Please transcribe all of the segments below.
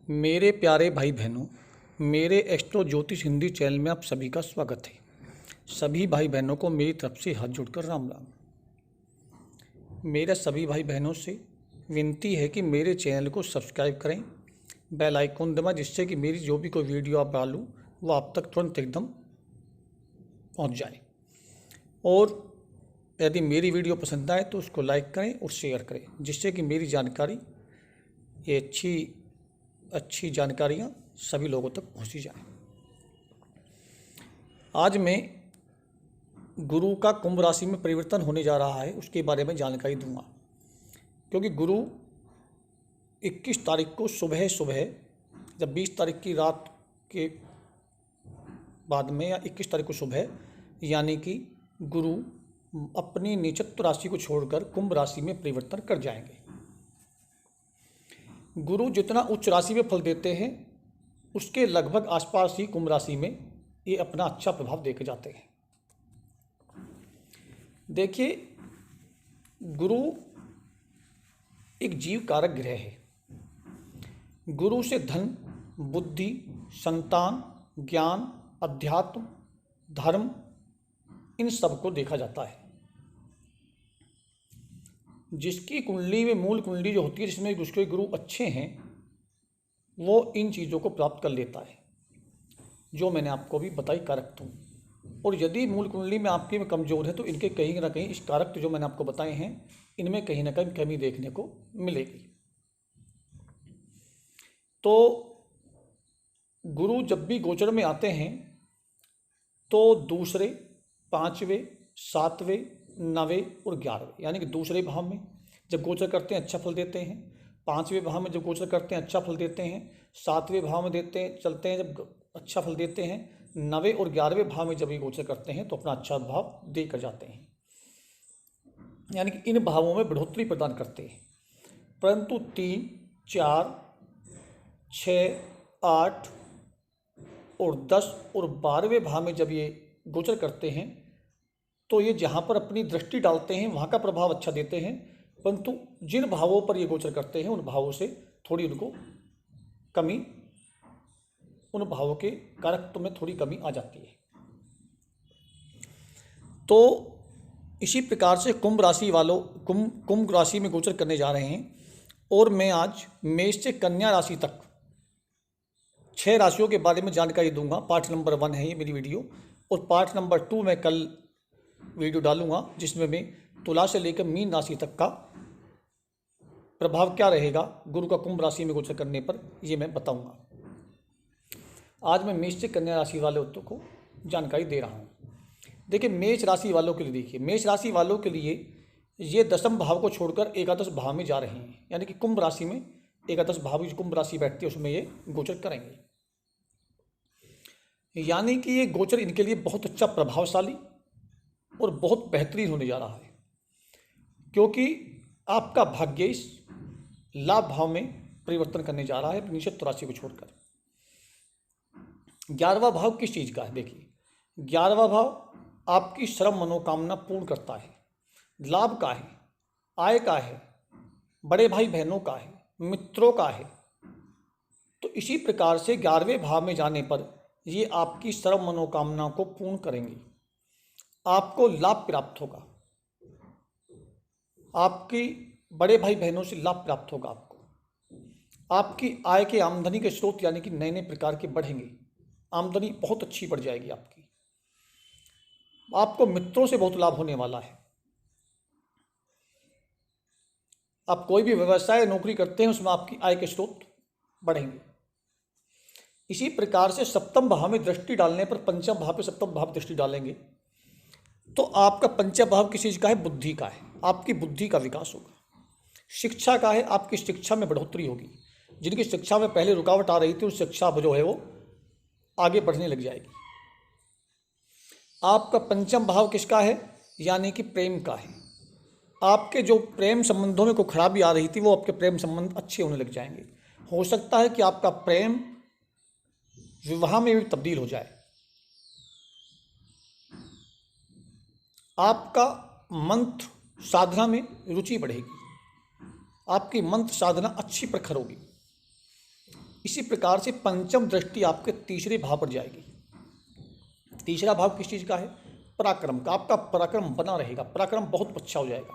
मेरे प्यारे भाई बहनों, मेरे एस्ट्रो ज्योतिष हिंदी चैनल में आप सभी का स्वागत है। सभी भाई बहनों को मेरी तरफ से हाथ जोड़कर राम राम। मेरे सभी भाई बहनों से विनती है कि मेरे चैनल को सब्सक्राइब करें, बेल आइकन दबाएं, जिससे कि मेरी जो भी कोई वीडियो आप डालूँ वो आप तक तुरंत एकदम पहुंच जाए। और यदि मेरी वीडियो पसंद आए तो उसको लाइक करें और शेयर करें, जिससे कि मेरी जानकारी, ये अच्छी जानकारियाँ सभी लोगों तक पहुँची जाएं। आज मैं गुरु का कुंभ राशि में परिवर्तन होने जा रहा है, उसके बारे में जानकारी दूंगा। क्योंकि गुरु 21 तारीख को सुबह जब 20 तारीख की रात के बाद में या 21 तारीख को सुबह, यानी कि गुरु अपनी नीचत्व राशि को छोड़कर कुंभ राशि में परिवर्तन कर जाएंगे। गुरु जितना उच्च राशि में फल देते हैं उसके लगभग आसपास ही कुंभ राशि में ये अपना अच्छा प्रभाव देके जाते हैं। देखिए, गुरु एक जीव कारक ग्रह है। गुरु से धन, बुद्धि, संतान, ज्ञान, अध्यात्म, धर्म, इन सब को देखा जाता है। जिसकी कुंडली में मूल कुंडली जो होती है, जिसमें उसके गुरु अच्छे हैं, वो इन चीज़ों को प्राप्त कर लेता है, जो मैंने आपको भी बताई कारक तुम। और यदि मूल कुंडली में आपकी में कमज़ोर है तो इनके कहीं ना कहीं इस कारक जो मैंने आपको बताए हैं, इनमें कहीं ना कहीं कमी देखने को मिलेगी। तो गुरु जब भी गोचर में आते हैं तो दूसरे, 5वें, 7वें, 9वें और 11वें, यानी कि दूसरे भाव में जब गोचर करते हैं अच्छा फल देते हैं, 5वें भाव में जब गोचर करते हैं अच्छा फल देते हैं, 7वें भाव में चलते हैं जब अच्छा फल देते हैं, 9वें और 11वें भाव में जब ये गोचर करते हैं तो अपना अच्छा भाव दे कर जाते हैं, यानी कि इन भावों में बढ़ोतरी प्रदान करते हैं। परंतु 3, 4, 6, 8 और 10 और 12वें भाव में जब ये गोचर करते हैं तो ये जहाँ पर अपनी दृष्टि डालते हैं वहाँ का प्रभाव अच्छा देते हैं, परंतु जिन भावों पर ये गोचर करते हैं उन भावों से थोड़ी उनको कमी, उन भावों के कारकत्व में थोड़ी कमी आ जाती है। तो इसी प्रकार से कुंभ राशि वालों कुंभ राशि में गोचर करने जा रहे हैं। और मैं आज मेष से कन्या राशि तक 6 राशियों के बारे में जानकारी दूंगा। पार्ट नंबर 1 है ये मेरी वीडियो, और पार्ट नंबर 2 मैं कल वीडियो डालूंगा, जिसमें मैं तुला से लेकर मीन राशि तक का प्रभाव क्या रहेगा गुरु का कुंभ राशि में गोचर करने पर, ये मैं बताऊंगा। आज मैं मेष से कन्या राशि वाले को जानकारी दे रहा हूँ। देखिए, मेष राशि वालों के लिए मेष राशि वालों के लिए ये 10वें भाव को छोड़कर एकादश भाव में जा रहे हैं, यानी कि कुंभ राशि में एकादश भाव जो कुंभ राशि बैठती है उसमें ये गोचर करेंगे। यानी कि ये गोचर इनके लिए बहुत अच्छा, प्रभावशाली और बहुत बेहतरीन होने जा रहा है, क्योंकि आपका भाग्य इस लाभ भाव में परिवर्तन करने जा रहा है निश्चित राशि को छोड़कर। 11वां भाव किस चीज़ का है? देखिए, 11वां भाव आपकी सर्व मनोकामना पूर्ण करता है, लाभ का है, आय का है, बड़े भाई बहनों का है, मित्रों का है। तो इसी प्रकार से 11वें भाव में जाने पर ये आपकी सर्व मनोकामना को पूर्ण करेंगे। आपको लाभ प्राप्त होगा, आपकी बड़े भाई बहनों से लाभ प्राप्त होगा, आपकी आय के आमदनी के स्रोत यानी कि नए नए प्रकार के बढ़ेंगे, आमदनी बहुत अच्छी बढ़ जाएगी आपकी। आपको मित्रों से बहुत लाभ होने वाला है। आप कोई भी व्यवसाय नौकरी करते हैं उसमें आपकी आय के स्रोत बढ़ेंगे। इसी प्रकार से 7वें भाव में दृष्टि डालने पर, 5वें भाव पे 7वें भाव दृष्टि डालेंगे तो आपका 5वां भाव किस चीज़ का है? बुद्धि का है। आपकी बुद्धि का विकास होगा। शिक्षा का है, आपकी शिक्षा में बढ़ोतरी होगी। जिनकी शिक्षा में पहले रुकावट आ रही थी उस शिक्षा जो है वो आगे बढ़ने लग जाएगी। आपका 5वां भाव किसका है? यानी कि प्रेम का है। आपके जो प्रेम संबंधों में कोई खराबी आ रही थी वो आपके प्रेम संबंध अच्छे होने लग जाएंगे। हो सकता है कि आपका प्रेम विवाह में भी तब्दील हो जाए। आपका मंत्र साधना में रुचि बढ़ेगी, आपकी मंत्र साधना अच्छी प्रखर होगी। इसी प्रकार से पंचम दृष्टि आपके तीसरे भाव पर जाएगी। तीसरा भाव किस चीज़ का है? पराक्रम का। आपका पराक्रम बना रहेगा, पराक्रम बहुत अच्छा हो जाएगा,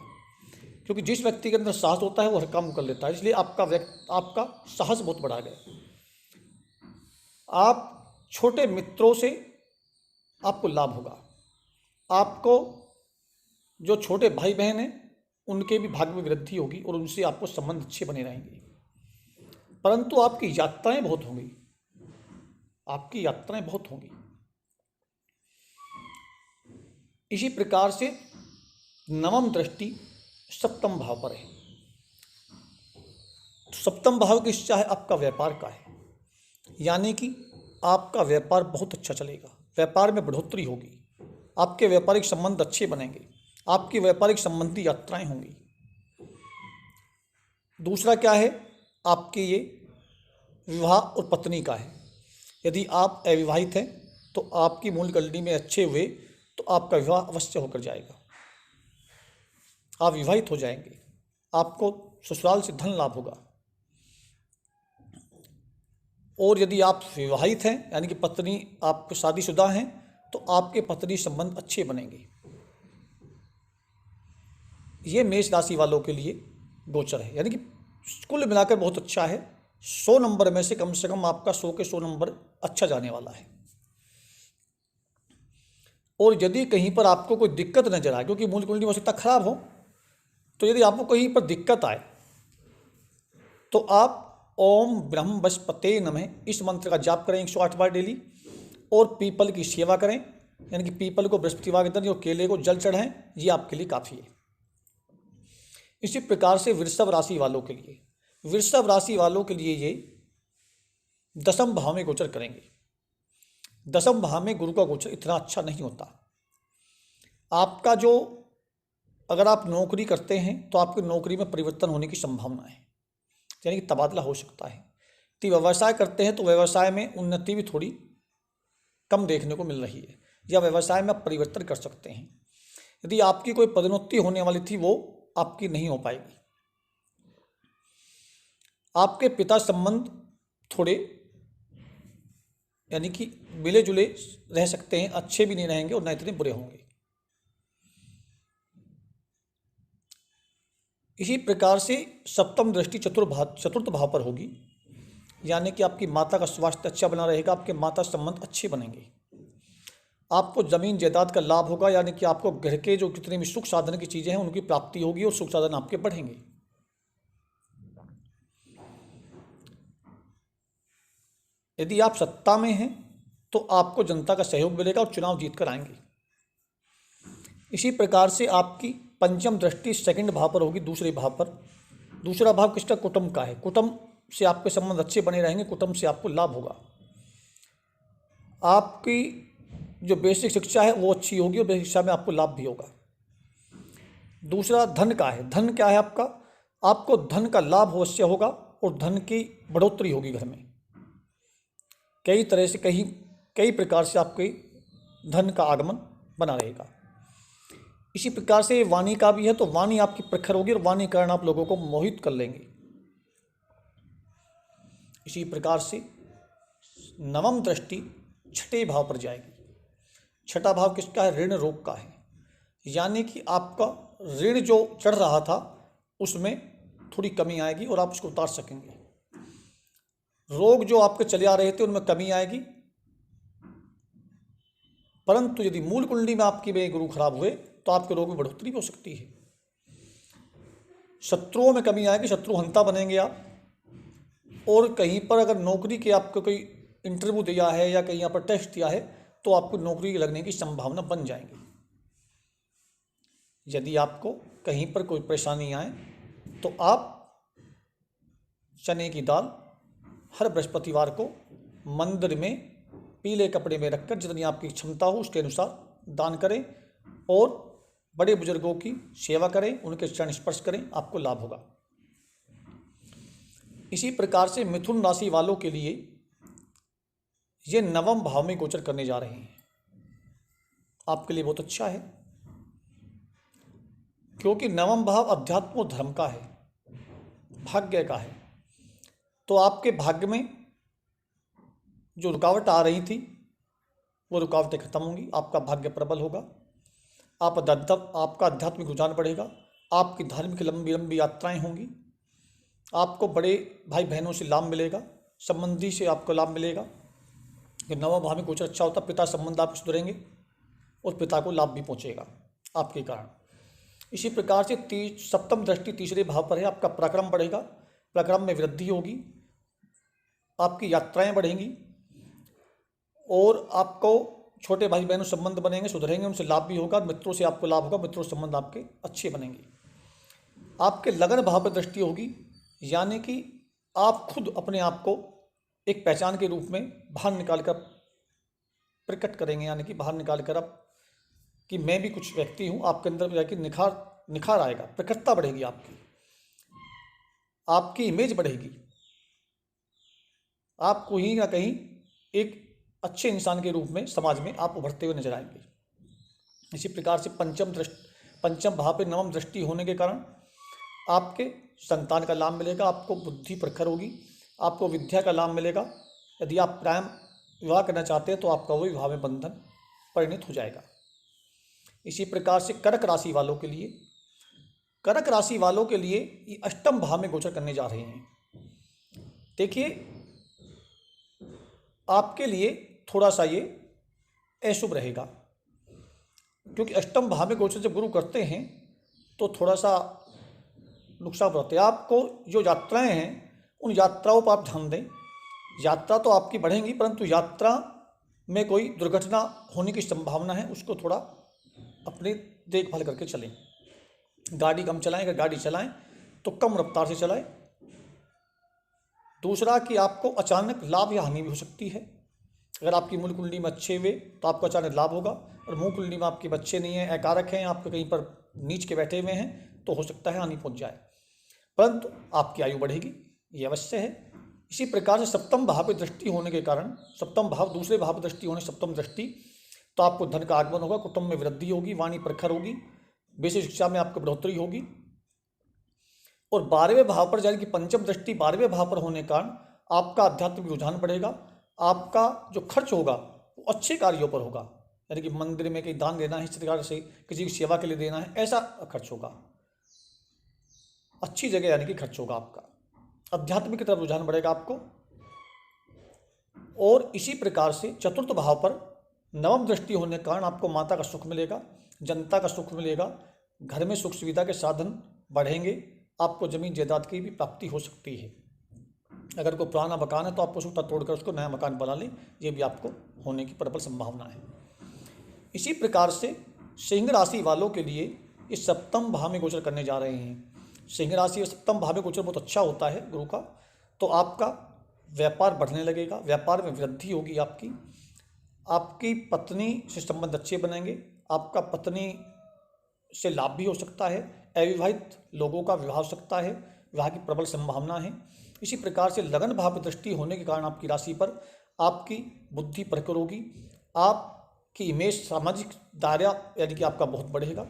क्योंकि जिस व्यक्ति के अंदर साहस होता है वो हर काम कर लेता है, इसलिए आपका साहस बहुत बढ़ा गया। आप छोटे मित्रों से आपको लाभ होगा। आपको जो छोटे भाई बहन हैं उनके भी भाग्य में वृद्धि होगी और उनसे आपको संबंध अच्छे बने रहेंगे, परंतु आपकी यात्राएं बहुत होंगी, आपकी यात्राएं बहुत होंगी। इसी प्रकार से नवम दृष्टि सप्तम भाव पर है। सप्तम भाव की इच्छा है आपका व्यापार का है, यानी कि आपका व्यापार बहुत अच्छा चलेगा, व्यापार में बढ़ोतरी होगी, आपके व्यापारिक संबंध अच्छे बनेंगे, आपकी व्यापारिक संबंधी यात्राएं होंगी। दूसरा क्या है? आपके ये विवाह और पत्नी का है। यदि आप अविवाहित हैं तो आपकी मूल कुंडली में अच्छे हुए तो आपका विवाह अवश्य होकर जाएगा, आप विवाहित हो जाएंगे, आपको ससुराल से धन लाभ होगा। और यदि आप विवाहित हैं यानी कि पत्नी आप शादीशुदा हैं तो आपके पत्नी संबंध अच्छे बनेंगे। ये मेष राशि वालों के लिए गोचर है, यानी कि कुल मिलाकर बहुत अच्छा है। 100 नंबर में से कम आपका 100 के 100 नंबर अच्छा जाने वाला है। और यदि कहीं पर आपको कोई दिक्कत नजर आए, क्योंकि मूल कुंडली हो सकता खराब हो, तो यदि आपको कहीं पर दिक्कत आए तो आप ओम ब्रह्म बृहस्पते नमः इस मंत्र का जाप करें 108 बार डेली, और पीपल की सेवा करें, यानी कि पीपल को बृहस्पतिवार के दिन और केले को जल चढ़ाएं, ये आपके लिए काफ़ी है। इसी प्रकार से वृषभ राशि वालों के लिए, वृषभ राशि वालों के लिए ये दसम भाव में गोचर करेंगे। दसम भाव में गुरु का गोचर इतना अच्छा नहीं होता। आपका जो, अगर आप नौकरी करते हैं तो आपकी नौकरी में परिवर्तन होने की संभावना है, यानी कि तबादला हो सकता है। यदि व्यवसाय करते हैं तो व्यवसाय में उन्नति भी थोड़ी कम देखने को मिल रही है, या व्यवसाय में आप परिवर्तन कर सकते हैं। यदि आपकी कोई पदोन्नति होने वाली थी वो आपकी नहीं हो पाएगी। आपके पिता संबंध थोड़े यानी कि मिले जुले रह सकते हैं, अच्छे भी नहीं रहेंगे और न इतने बुरे होंगे। इसी प्रकार से सप्तम दृष्टि चतुर्थ भाव पर होगी, यानी कि आपकी माता का स्वास्थ्य अच्छा बना रहेगा, आपके माता संबंध अच्छे बनेंगे, आपको जमीन जायदाद का लाभ होगा, यानी कि आपको घर के जो कितने भी सुख साधन की चीज़ें हैं उनकी प्राप्ति होगी और सुख साधन आपके बढ़ेंगे। यदि आप सत्ता में हैं तो आपको जनता का सहयोग मिलेगा और चुनाव जीत कर आएंगे। इसी प्रकार से आपकी पंचम दृष्टि सेकंड भाव पर होगी, दूसरे भाव पर। दूसरा भाव किसका? कुटुंब का है। कुटुंब से आपके संबंध अच्छे बने रहेंगे, कुटुंब से आपको लाभ होगा। आपकी जो बेसिक शिक्षा है वो अच्छी होगी और बेसिक शिक्षा में आपको लाभ भी होगा। दूसरा धन का है। धन क्या है आपका? आपको धन का लाभ अवश्य होगा और धन की बढ़ोतरी होगी घर में। कई तरह से कई प्रकार से आपके धन का आगमन बना रहेगा। इसी प्रकार से वाणी का भी है, तो वाणी आपकी प्रखर होगी और वाणी कारण आप लोगों को मोहित कर लेंगे। इसी प्रकार से नवम दृष्टि छठे भाव पर जाएगी। छठा भाव किसका है? ऋण रोग का है, यानी कि आपका ऋण जो चढ़ रहा था उसमें थोड़ी कमी आएगी और आप उसको उतार सकेंगे। रोग जो आपके चले आ रहे थे उनमें कमी आएगी, परंतु यदि मूल कुंडली में आपकी में गुरु खराब हुए तो आपके रोग में बढ़ोतरी भी हो सकती है। शत्रुओं में कमी आएगी, शत्रु हंता बनेंगे आप। और कहीं पर अगर नौकरी के आपको कोई इंटरव्यू दिया है या कहीं यहाँ पर टेस्ट दिया है तो आपको नौकरी लगने की संभावना बन जाएगी। यदि आपको कहीं पर कोई परेशानी आए तो आप चने की दाल हर बृहस्पतिवार को मंदिर में पीले कपड़े में रखकर जितनी आपकी क्षमता हो उसके अनुसार दान करें और बड़े बुजुर्गों की सेवा करें, उनके चरण स्पर्श करें, आपको लाभ होगा। इसी प्रकार से मिथुन राशि वालों के लिए ये नवम भाव में गोचर करने जा रहे हैं। आपके लिए बहुत अच्छा है, क्योंकि नवम भाव अध्यात्म और धर्म का है, भाग्य का है। तो आपके भाग्य में जो रुकावट आ रही थी वो रुकावटें खत्म होंगी, आपका भाग्य प्रबल होगा, आपका आध्यात्मिक रुझान बढ़ेगा, आपकी धार्मिक लंबी लंबी यात्राएं होंगी, आपको बड़े भाई बहनों से लाभ मिलेगा, संबंधी से आपको लाभ मिलेगा कि नवम भाव में गोचर अच्छा होता, पिता संबंध आप सुधरेंगे और पिता को लाभ भी पहुंचेगा आपके कारण। इसी प्रकार से सप्तम दृष्टि तीसरे भाव पर है, आपका पराक्रम बढ़ेगा, पराक्रम में वृद्धि होगी, आपकी यात्राएं बढ़ेंगी और आपको छोटे भाई बहनों संबंध बनेंगे, सुधरेंगे, उनसे लाभ भी होगा, मित्रों से आपको लाभ होगा, मित्रों से संबंध आपके अच्छे बनेंगे। आपके लगन भाव पर दृष्टि होगी, यानी कि आप खुद अपने आप को एक पहचान के रूप में बाहर निकालकर प्रकट करेंगे, यानी कि बाहर निकालकर अब कि मैं भी कुछ व्यक्ति हूँ, आपके अंदर जाकर निखार आएगा, प्रखरता बढ़ेगी, आपकी इमेज बढ़ेगी, आप कहीं ना कहीं एक अच्छे इंसान के रूप में समाज में आप उभरते हुए नजर आएंगे। इसी प्रकार से पंचम भाव पे नवम दृष्टि होने के कारण आपके संतान का लाभ मिलेगा, आपको बुद्धि प्रखर होगी, आपको विद्या का लाभ मिलेगा। यदि आप प्रेम विवाह करना चाहते हैं तो आपका वो विवाह में बंधन परिणित हो जाएगा। इसी प्रकार से कर्क राशि वालों के लिए ये अष्टम भाव में गोचर करने जा रहे हैं। देखिए, आपके लिए थोड़ा सा ये अशुभ रहेगा, क्योंकि अष्टम भाव में गोचर जब गुरु करते हैं तो थोड़ा सा नुकसान होते हैं। आपको जो यात्राएं हैं उन यात्राओं पर आप ध्यान दें। यात्रा तो आपकी बढ़ेंगी, परंतु यात्रा में कोई दुर्घटना होने की संभावना है, उसको थोड़ा अपनी देखभाल करके चलें। गाड़ी कम चलाएं, अगर गाड़ी चलाएं तो कम रफ्तार से चलाएं। दूसरा कि आपको अचानक लाभ या हानि भी हो सकती है। अगर आपकी मूल कुंडली में अच्छे हुए तो आपको अचानक लाभ होगा, और मूल कुंडली में आपके बच्चे नहीं हैं, अकारक हैं, आपके कहीं पर नीच के बैठे हुए हैं, तो हो सकता है हानि पहुंच जाए, परंतु आपकी आयु बढ़ेगी, ये अवश्य है। इसी प्रकार से सप्तम भाव पर दृष्टि होने के कारण, सप्तम भाव दूसरे भाव पर दृष्टि होने, सप्तम दृष्टि, तो आपको धन का आगमन होगा, कुटुंब में वृद्धि होगी, वाणी प्रखर होगी, बेसिक शिक्षा में आपको बढ़ोतरी होगी। और 12वें भाव पर, यानी कि पंचम दृष्टि 12वें भाव पर होने के कारण आपका आध्यात्मिक रुझान बढ़ेगा। आपका जो खर्च होगा वो अच्छे कार्यों पर होगा, यानी कि मंदिर में कहीं दान देना है, इस प्रकार से किसी की सेवा के लिए देना है, ऐसा खर्च होगा, अच्छी जगह यानी कि खर्च होगा, आपका आध्यात्मिक की तरफ रुझान बढ़ेगा आपको। और इसी प्रकार से चतुर्थ भाव पर नवम दृष्टि होने के कारण आपको माता का सुख मिलेगा, जनता का सुख मिलेगा, घर में सुख सुविधा के साधन बढ़ेंगे, आपको जमीन जायदाद की भी प्राप्ति हो सकती है। अगर कोई पुराना मकान है तो आप उसको तोड़कर उसको नया मकान बना लें, ये भी आपको होने की प्रबल संभावना है। इसी प्रकार से सिंह राशि वालों के लिए इस सप्तम भाव में गोचर करने जा रहे हैं। सिंह राशि और सप्तम भाव में गोचर बहुत अच्छा होता है गुरु का, तो आपका व्यापार बढ़ने लगेगा, व्यापार में वृद्धि होगी, आपकी पत्नी से संबंध अच्छे बनेंगे, आपका पत्नी से लाभ भी हो सकता है, अविवाहित लोगों का विवाह हो सकता है, विवाह की प्रबल संभावना है। इसी प्रकार से लगन भाव दृष्टि होने के कारण आपकी राशि पर आपकी बुद्धि प्रखर होगी, आपकी इमेज सामाजिक दायरा यानी कि आपका बहुत बढ़ेगा,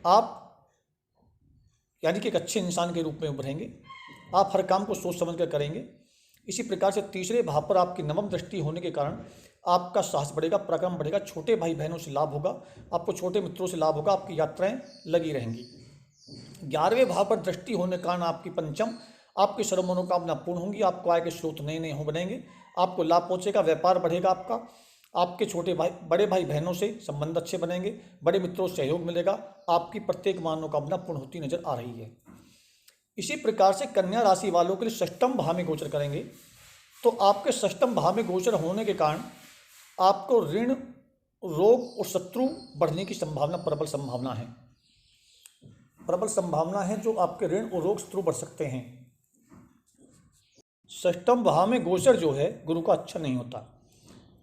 आप यानी कि एक अच्छे इंसान के रूप में उभरेंगे, आप हर काम को सोच समझ कर करेंगे। इसी प्रकार से तीसरे भाव पर आपकी नवम दृष्टि होने के कारण आपका साहस बढ़ेगा, पराक्रम बढ़ेगा, छोटे भाई बहनों से लाभ होगा, आपको छोटे मित्रों से लाभ होगा, आपकी यात्राएं लगी रहेंगी। 11वें भाव पर दृष्टि होने के कारण आपकी पंचम, आपकी सर्व मनोकामना पूर्ण होंगी, आपको आय के स्रोत नए नए हो बनेंगे, आपको लाभ पहुंचेगा, व्यापार बढ़ेगा आपका, आपके बड़े भाई बहनों से संबंध अच्छे बनेंगे, बड़े मित्रों से सहयोग मिलेगा, आपकी प्रत्येक मनोकामना पूर्ण होती नजर आ रही है। इसी प्रकार से कन्या राशि वालों के लिए षष्ठम भाव में गोचर करेंगे, तो आपके षष्ठम भाव में गोचर होने के कारण आपको ऋण, रोग और शत्रु बढ़ने की संभावना, प्रबल संभावना है, जो आपके ऋण और रोग शत्रु बढ़ सकते हैं। षष्ठम भाव में गोचर जो है गुरु का अच्छा नहीं होता,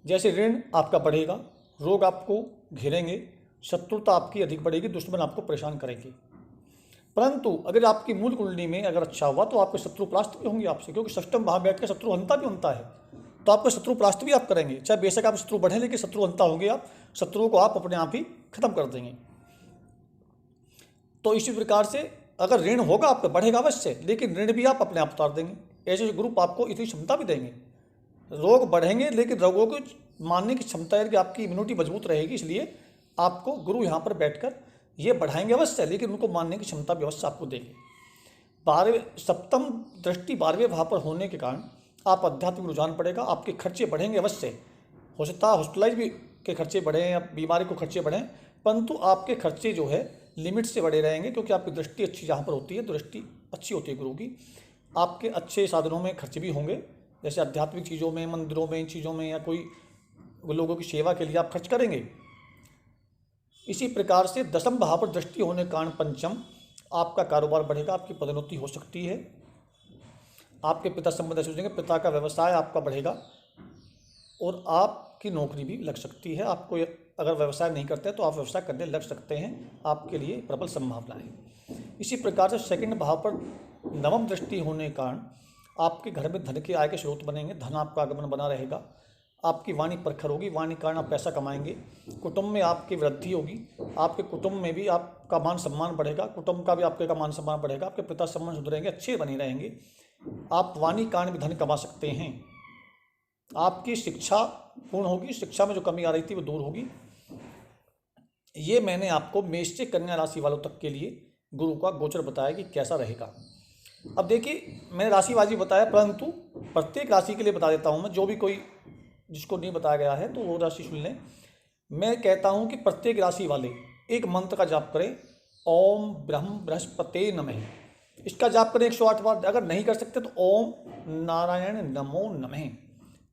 जैसे ऋण आपका बढ़ेगा, रोग आपको घेरेंगे, शत्रुता आपकी अधिक बढ़ेगी, दुश्मन आपको परेशान करेंगे। परंतु अगर आपकी मूल कुंडली में अगर अच्छा हुआ तो आपके शत्रु परास्त भी होंगे आपसे, क्योंकि षष्ठम भाव बैठ के शत्रु हंता भी होता है, तो आपके शत्रु परास्त भी आप करेंगे, चाहे बेशक आप शत्रु बढ़े, लेकिन शत्रु हंता होंगे आप, शत्रुओं को आप अपने आप ही खत्म कर देंगे। तो इसी प्रकार से अगर ऋण होगा आपका बढ़ेगा अवश्य, लेकिन ऋण भी आप अपने आप उतार देंगे। ऐसे गुरु आपको इतनी क्षमता भी देंगे, रोग बढ़ेंगे लेकिन रोगों को मानने की क्षमता है कि आपकी इम्यूनिटी मजबूत रहेगी, इसलिए आपको गुरु यहाँ पर बैठकर ये बढ़ाएंगे अवश्य, लेकिन उनको मानने की क्षमता भी अवश्य आपको देंगे। 12वें सप्तम दृष्टि 12वें भाव पर होने के कारण आप आध्यात्मिक रुझान बढ़ेगा, आपके खर्चे बढ़ेंगे अवश्य। हो सकता है हॉस्पिटलाइज भी के खर्चे बढ़े या बीमारी को खर्चे बढ़ें, परंतु आपके खर्चे जो है लिमिट से बढ़े रहेंगे, क्योंकि आपकी दृष्टि अच्छी जहाँ पर होती है, दृष्टि अच्छी होती है गुरु की। आपके अच्छे साधनों में खर्च भी होंगे, जैसे आध्यात्मिक चीज़ों में, मंदिरों में, इन चीज़ों में, या कोई लोगों की सेवा के लिए आप खर्च करेंगे। इसी प्रकार से दसम भाव पर दृष्टि होने के कारण पंचम, आपका कारोबार बढ़ेगा, आपकी पदोन्नति हो सकती है, आपके पिता संबंध सोचेंगे, पिता का व्यवसाय आपका बढ़ेगा और आपकी नौकरी भी लग सकती है। आपको अगर व्यवसाय नहीं करते हैं तो आप व्यवसाय करने लग सकते हैं, आपके लिए प्रबल संभावना है। इसी प्रकार से सेकंड भाव पर नवम दृष्टि होने के कारण आपके घर में धन के आय के स्रोत बनेंगे, धन आपका आगमन बना रहेगा, आपकी वाणी प्रखर होगी, वाणी के कारण आप पैसा कमाएंगे, कुटुंब में आपकी वृद्धि होगी, आपके कुटुंब में भी आपका मान सम्मान बढ़ेगा, कुटुंब का भी आपके का मान सम्मान बढ़ेगा, आपके पिता सम्मान सुधरेंगे, अच्छे बने रहेंगे, आप वाणी के कारण भी धन कमा सकते हैं। आपकी शिक्षा पूर्ण होगी, शिक्षा में जो कमी आ रही थी वो दूर होगी। ये मैंने आपको मेष से कन्या राशि वालों तक के लिए गुरु का गोचर बताया कि कैसा रहेगा। अब देखिए, मैंने राशिवाजी बताया, परंतु प्रत्येक राशि के लिए बता देता हूँ मैं, जो भी कोई जिसको नहीं बताया गया है तो वो राशि सुन लें। मैं कहता हूँ कि प्रत्येक राशि वाले एक मंत्र का जाप करें, ओम ब्रह्म बृहस्पते नमः। इसका जाप करें 108 बार। अगर नहीं कर सकते तो ओम नारायण नमो नमः,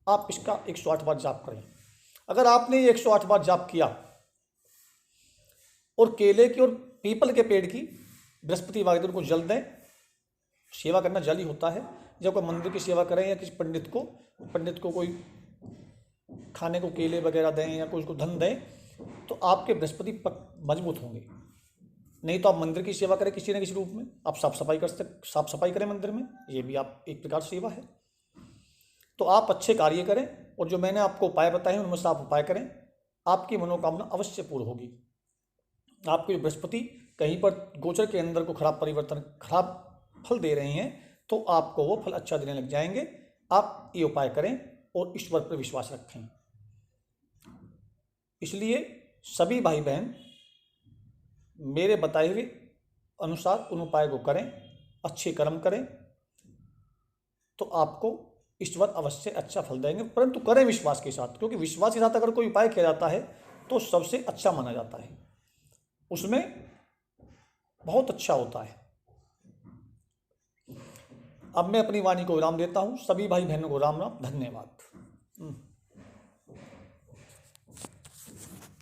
आप इसका 108 बार जाप करें। अगर आपने ये 108 बार जाप किया और केले की और पीपल के पेड़ की बृहस्पति वागदेव को जल दें, सेवा करना जल ही होता है। जब कोई मंदिर की सेवा करें या किसी पंडित को कोई खाने को केले वगैरह दें या कोई उसको धन दें, तो आपके बृहस्पति मजबूत होंगे। नहीं तो आप मंदिर की सेवा करें किसी न किसी रूप में, आप साफ सफाई करें मंदिर में, ये भी आप एक प्रकार से सेवा है। तो आप अच्छे कार्य करें और जो मैंने आपको उपाय बताए हैं उनमें से आप उपाय करें, आपकी मनोकामना अवश्य पूर्ण होगी। आपके बृहस्पति कहीं पर गोचर के अंदर को खराब फल दे रहे हैं तो आपको वो फल अच्छा देने लग जाएंगे। आप ये उपाय करें और ईश्वर पर विश्वास रखें। इसलिए सभी भाई बहन मेरे बताए हुए अनुसार उन उपाय को करें, अच्छे कर्म करें, तो आपको ईश्वर अवश्य अच्छा फल देंगे, परंतु करें विश्वास के साथ, क्योंकि विश्वास के साथ अगर कोई उपाय किया जाता है तो सबसे अच्छा माना जाता है, उसमें बहुत अच्छा होता है। अब मैं अपनी वाणी को विराम देता हूँ। सभी भाई बहनों को राम राम, धन्यवाद।